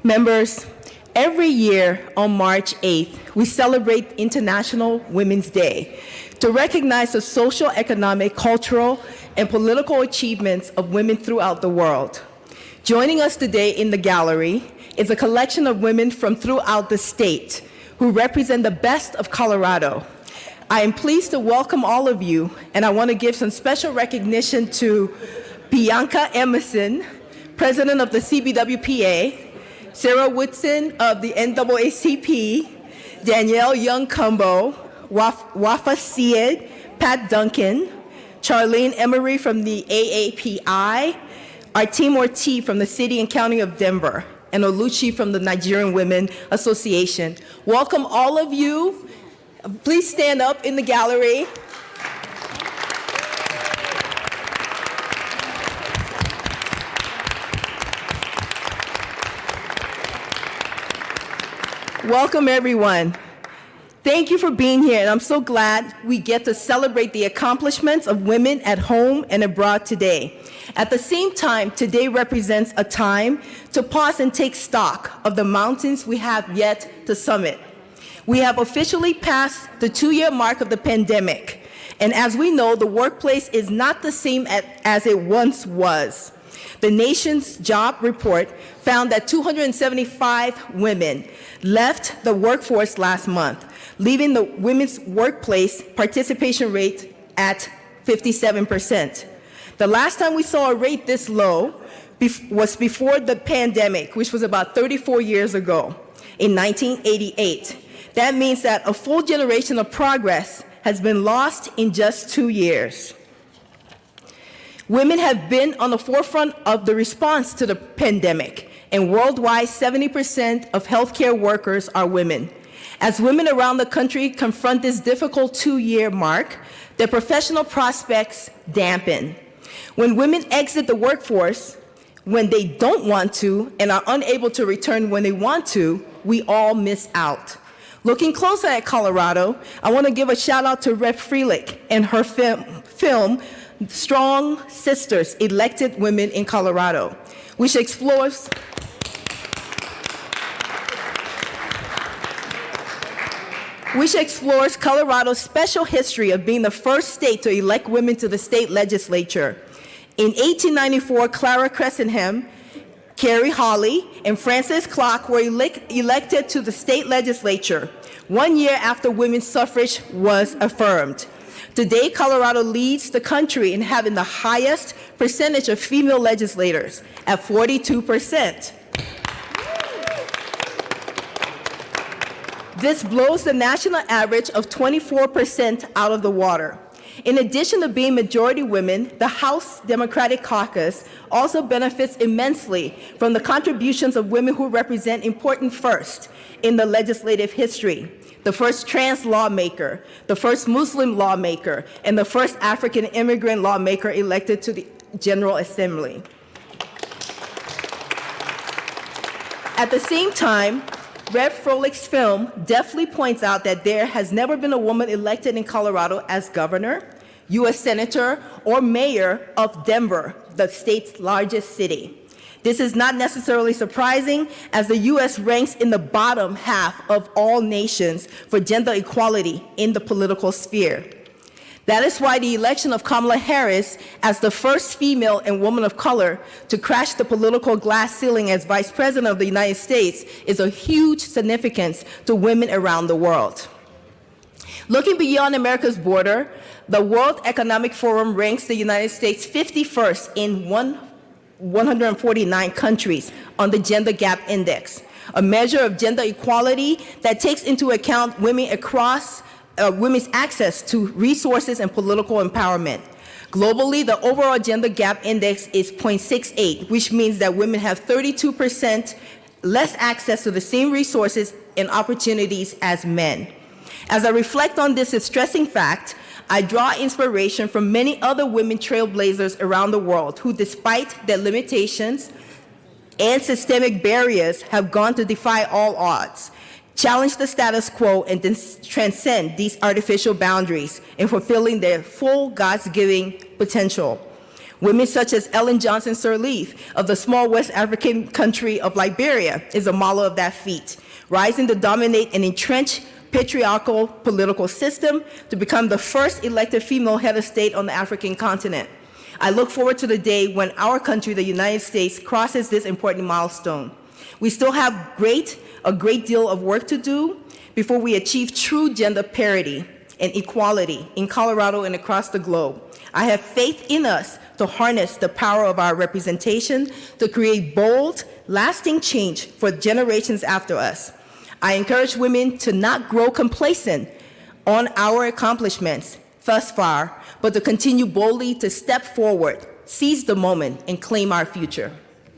Members, every year on March 8th, we celebrate International Women's Day to recognize the social, economic, cultural, and political achievements of women throughout the world. Joining us today in the gallery is a collection of women from throughout the state who represent the best of Colorado. I am pleased to welcome all of you, and I want to give some special recognition to Bianca Emerson, President of the CBWPA, Sarah Woodson of the NAACP, Danielle Young-Cumbo, Wafa Syed, Pat Duncan, Charlene Emery from the AAPI, Artim Ortiz from the City and County of Denver, and Oluchi from the Nigerian Women Association. Welcome all of you. Please stand up in the gallery. Welcome, everyone. Thank you for being here, and I'm so glad we get to celebrate the accomplishments of women at home and abroad today. At the same time, today represents a time to pause and take stock of the mountains we have yet to summit. We have officially passed the 2-year mark of the pandemic, and as we know, the workplace is not the same as it once was. The nation's job report found that 275 women left the workforce last month, leaving the women's workplace participation rate at 57%. The last time we saw a rate this low was before the pandemic, which was about 34 years ago, in 1988. That means that a full generation of progress has been lost in just 2 years. Women have been on the forefront of the response to the pandemic, and worldwide, 70% of healthcare workers are women. As women around the country confront this difficult 2-year mark, their professional prospects dampen. When women exit the workforce, when they don't want to and are unable to return when they want to, we all miss out. Looking closer at Colorado, I want to give a shout out to Rep. Frelich and her film Strong Sisters, Elected Women in Colorado, which explores Colorado's special history of being the first state to elect women to the state legislature. In 1894, Clara Cressenham, Carrie Hawley, and Frances Clark were elected to the state legislature 1 year after women's suffrage was affirmed. Today, Colorado leads the country in having the highest percentage of female legislators at 42%. This blows the national average of 24% out of the water. In addition to being majority women, the House Democratic Caucus also benefits immensely from the contributions of women who represent important firsts in the legislative history. The first trans lawmaker, the first Muslim lawmaker, and the first African immigrant lawmaker elected to the General Assembly. At the same time, Rep. Frolich's film deftly points out that there has never been a woman elected in Colorado as governor, U.S. senator, or mayor of Denver, the state's largest city. This is not necessarily surprising, as the U.S. ranks in the bottom half of all nations for gender equality in the political sphere. That is why the election of Kamala Harris as the first female and woman of color to crash the political glass ceiling as Vice President of the United States is of huge significance to women around the world. Looking beyond America's border, the World Economic Forum ranks the United States 51st in 149 countries on the Gender Gap Index, a measure of gender equality that takes into account women's access to resources and political empowerment. Globally, the overall gender gap index is 0.68, which means that women have 32% less access to the same resources and opportunities as men. As I reflect on this distressing fact, I draw inspiration from many other women trailblazers around the world who, despite their limitations and systemic barriers, have gone to defy all odds, challenge the status quo, and transcend these artificial boundaries in fulfilling their full God-given potential. Women such as Ellen Johnson Sirleaf of the small West African country of Liberia is a model of that feat, rising to dominate an entrenched patriarchal political system to become the first elected female head of state on the African continent. I look forward to the day when our country, the United States, crosses this important milestone. We still have a great deal of work to do before we achieve true gender parity and equality in Colorado and across the globe. I have faith in us to harness the power of our representation to create bold, lasting change for generations after us. I encourage women to not grow complacent on our accomplishments thus far, but to continue boldly to step forward, seize the moment, and claim our future.